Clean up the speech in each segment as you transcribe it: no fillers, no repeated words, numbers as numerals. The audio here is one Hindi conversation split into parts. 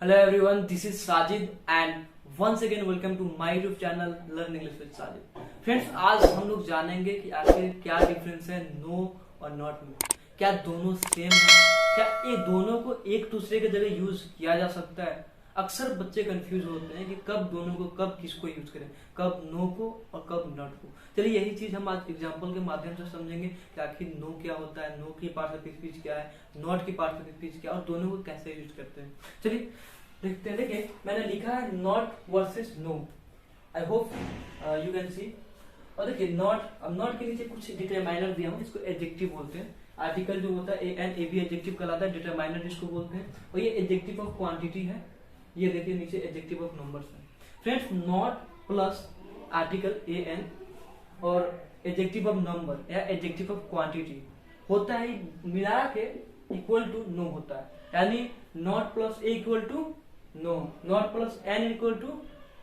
Hello everyone, this is Sajid and once again welcome to my YouTube channel Learn English with Sajid. Friends, आज हम लोग जानेंगे कि आखिर क्या डिफरेंस है नो और नॉट में। क्या दोनों सेम है? क्या ये दोनों को एक दूसरे के जगह यूज किया जा सकता है? अक्सर बच्चे कंफ्यूज होते हैं कि कब दोनों को, कब किसको यूज करें, कब नो को और कब नॉट को। चलिए यही चीज हम आज एग्जांपल के माध्यम से समझेंगे कि आखिर नो क्या होता है, नो की पार्ट ऑफ स्पीच क्या है, नॉट की पार्ट ऑफ स्पीच क्या है और दोनों को कैसे यूज करते हैं। चलिए देखते हैं। देखिए मैंने लिखा है not versus no. I hope you can see. और देखिए नॉट, अब नॉट के नीचे कुछ डिटरमाइनर दिया हूँ, इसको एडजेक्टिव बोलते हैं। आर्टिकल जो होता है एन ए बी एडजेक्टिव कहलाता है, डिटरमाइनर जिसको बोलते हैं। और ये एडजेक्टिव ऑफ क्वांटिटी है। ये देखिए नीचे एडजेक्टिव ऑफ नंबर्स है। Friends, not plus article A an और एडजेक्टिव ऑफ नंबर या एडजेक्टिव ऑफ क्वांटिटी होता है मिला के इक्वल टू नो होता है। यानी not plus A equal to no, not plus an equal to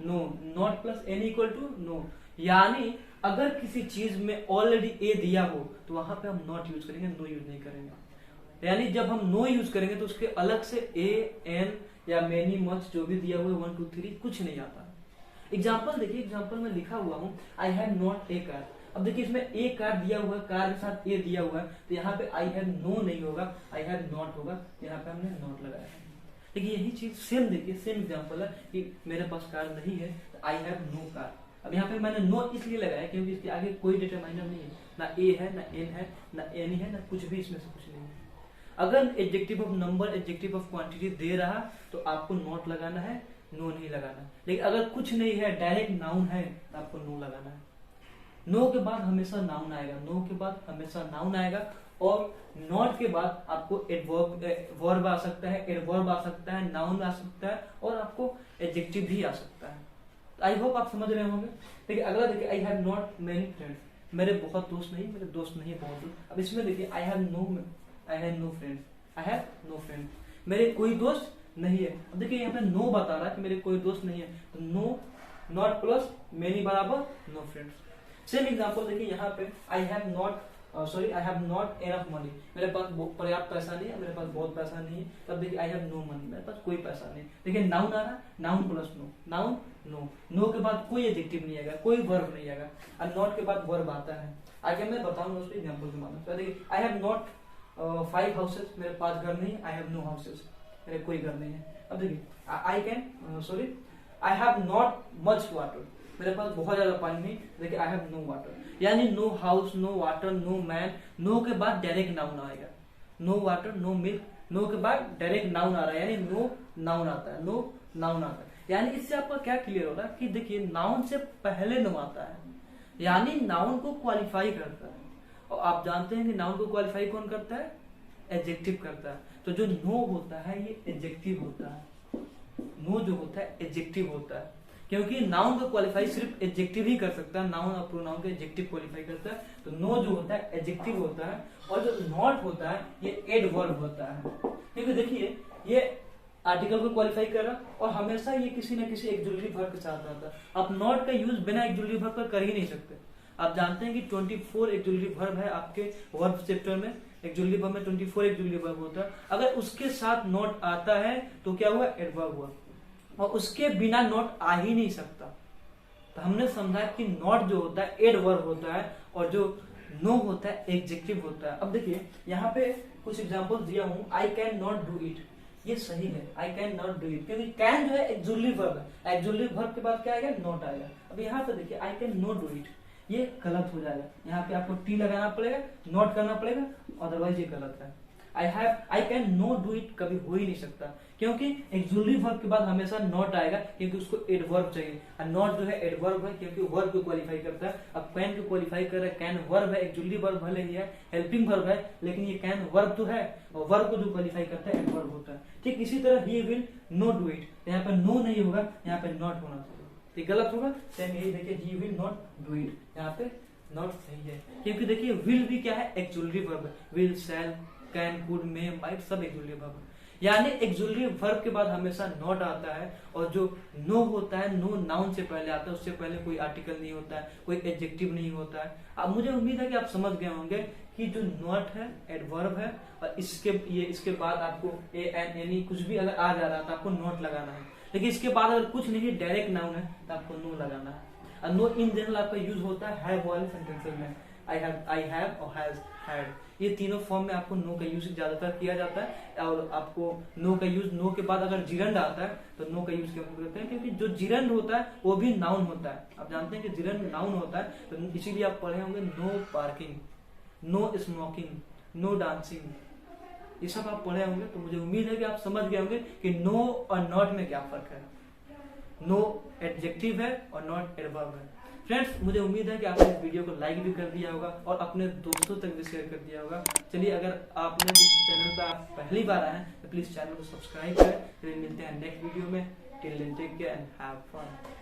no, not plus an equal to no. यानी अगर किसी चीज में ऑलरेडी ए दिया हो तो वहां पे हम नॉट यूज करेंगे, नो यूज नहीं करेंगे। यानी जब हम नो यूज करेंगे तो उसके अलग से ए एन या मेनी मच जो भी दिया हुआ है 1 2 3 कुछ नहीं आता। एग्जाम्पल देखिए, एग्जाम्पल में लिखा हुआ हूँ आई हैव नॉट ए कार। अब देखिए इसमें ए कार दिया हुआ है, कार के साथ ए दिया हुआ है, तो यहाँ पे आई हैव नो नहीं होगा, आई हैव नॉट होगा। यहाँ पे हमने नॉट लगाया है। देखिए यही चीज सेम, देखिए सेम एग्जाम्पल है कि मेरे पास कार नहीं है तो आई हैव नो कार। अब यहाँ पे मैंने नो इसलिए लगाया क्योंकि इसके आगे कोई डिटरमाइनर नहीं है, ना ए है ना एन है ना एन है ना कुछ भी, इसमें से कुछ नहीं है। अगर adjective of number, adjective of quantity दे रहा तो आपको नॉट लगाना है, नो नहीं लगाना। लेकिन अगर कुछ नहीं है, डायरेक्ट नाउन है, तो आपको नो लगाना है। नो के बाद हमेशा नाउन आएगा, नो के बाद हमेशा नाउन आएगा। और नॉट के बाद आपको वर्ब आ सकता है, एडवर्ब आ सकता है, नाउन आ सकता है और आपको एडजेक्टिव भी आ सकता है। आई होप आप समझ रहे होंगे। देखिए अगला देखिए I have not many friends. मेरे बहुत दोस्त नहीं, मेरे दोस्त नहीं है बहुत दोस्त। अब इसमें देखिए I have no friends, I have no friends. मेरे कोई दोस्त नहीं है। अब देखिए यहाँ पे नो बता रहा है कि मेरे कोई दोस्त नहीं है, तो नो नॉट प्लस मेनी बराबर नो फ्रेंड्स। सेम एग्जांपल देखिए यहाँ पे आई हैव नॉट एनफ मनी। मेरे पास पर्याप्त पैसा नहीं है, मेरे पास बहुत पैसा नहीं है। तब देखिए आई हैव नो मनी, मेरे पास कोई पैसा नहीं। देखिए नाउन आ रहा है, noun plus no, noun no, no के बाद कोई एडजेक्टिव नहीं आएगा, कोई वर्ब नहीं आएगा और नॉट के बाद वर्ब आता है। आगे मैं बताऊंगा उसके एग्जांपल के माध्यम से। देखिए आई हैव नॉट 5 हाउसेस, मेरे पास घर नहीं है। आई हैव नो हाउसेस, मेरे कोई घर नहीं है। अब देखिए I have not much water, मेरे पास बहुत ज्यादा पानी नहीं। देखिए आई हैव नो वाटर। यानी no house, no water, no man, no के बाद डायरेक्ट नाउन आएगा। No water, no milk, no के बाद डायरेक्ट नाउन आ रहा है, यानी नो नाउन आता है, नो नाउन आता है। यानी इससे आपका क्या क्लियर हो रहा है कि देखिए नाउन से पहले नो आता है, यानी नाउन को क्वालिफाई करता है। और आप जानते हैं कि नाउन को क्वालिफाई कौन करता है? एडजेक्टिव करता है। तो जो नो होता है ये एडजेक्टिव होता है। नो जो होता है एडजेक्टिव होता है, क्योंकि नाउन को क्वालिफाई सिर्फ एडजेक्टिव ही कर सकता है। नाउन और प्रोनाउन को एडजेक्टिव क्वालिफाई करता है। तो नो जो होता है एडजेक्टिव होता है और जो नॉट होता है ये एडवर्ब होता है। क्योंकि देखिए ये आर्टिकल को क्वालिफाई कर रहा और हमेशा ये किसी न किसी एक्जुलरी वर्ब के साथ आता है। आप नॉट का यूज बिना एक्जुलरी वर्ब पर कर ही नहीं सकते। आप जानते हैं कि 24 एक्जुलरी वर्ब है आपके वर्ब चैप्टर में। एक्जुलरी वर्ब में 24 एक्जुलरी वर्ब होता है। अगर उसके साथ नॉट आता है तो क्या हुआ? एडवर्ब हुआ। और उसके बिना नॉट आ ही नहीं सकता। तो हमने समझा कि नॉट जो होता है एडवर्ब होता है और जो नो होता है एडजेक्टिव होता है। अब देखिए यहाँ पे कुछ एग्जांपल दिया हूँ। I can not do it, ये सही है, I can not do it, क्योंकि कैन जो है एक्जुलरी वर्ब है। एक्जुलरी वर्ब के बाद क्या आएगा? नॉट आएगा। अब यहाँ पे देखिए I can not do it, ये गलत हो जाएगा। यहाँ पे आपको टी लगाना पड़ेगा, नॉट करना पड़ेगा, अदरवाइज ये गलत है। I can not do it कभी हो ही नहीं सकता, क्योंकि एक्जुलरी वर्ब के बाद हमेशा नॉट आएगा, क्योंकि उसको एडवर्ब चाहिए। और नॉट जो है एडवर्ब है, क्योंकि वर्ब को क्वालिफाई करता है। अब कैन को क्वालिफाई कर रहा है, कैन वर्ब है, एक्जुलरी वर्ब भले ही है, हेल्पिंग वर्ब है, लेकिन ये कैन वर्ब तो है और वर्ब को जो क्वालिफाई करता है एडवर्ब होता है। ठीक इसी तरह he will not do it, यहाँ पे नो नहीं होगा, यहाँ पे नॉट होना चाहिए, ये गलत होगा। सेम यही देखिए he will not do it, यहाँ पे नॉट सही है, क्योंकि देखिए विल भी क्या है? एक्जुलरी वर्ब है। Will, shall, can, could, may, might सब एक्जुलरी वर्ब है। यानी एक्जुलरी वर्ब के बाद हमेशा नॉट आता है। और जो नो होता है, नो नाउन से पहले आता है, उससे पहले कोई आर्टिकल नहीं होता है, कोई एडजेक्टिव नहीं होता है। अब मुझे उम्मीद है कि आप समझ गए होंगे कि कि जो नॉट है एडवर्ब है और इसके बाद आपको ए एन एनी कुछ भी अगर आ जा रहा है तो आपको नॉट लगाना है, लेकिन इसके बाद अगर कुछ नहीं डायरेक्ट नाउन है तो आपको नो लगाना है। और नो इन जनरल आपका यूज होता है हैव वाले सेंटेंसेस में, आई हैव और हैज हैड, ये तीनों फॉर्म में आपको नो का यूज ज्यादातर किया जाता है। और आपको नो का यूज नो के बाद अगर जिरंड आता है तो नो का यूज क्यों करते हैं, क्योंकि जो जिरंड होता है वो भी नाउन होता है। आप जानते हैं कि जिरंड नाउन होता है, तो इसीलिए आप पढ़े होंगे no parking, no smoking, no dancing, ये सब आप पढ़े होंगे। तो मुझे उम्मीद है कि आप समझ गए होंगे कि नो और नॉट में क्या फर्क है। नो एडजेक्टिव है और नॉट एडवर्ब है। फ्रेंड्स, मुझे उम्मीद है कि आपने इस वीडियो को लाइक भी कर दिया होगा और अपने दोस्तों तक भी शेयर कर दिया होगा। चलिए, अगर आपने इस चैनल पर आप पहली बार आए हैं तो प्लीज चैनल को सब्सक्राइब करें। फिर मिलते हैं नेक्स्ट वीडियो में। Till then take care and have fun.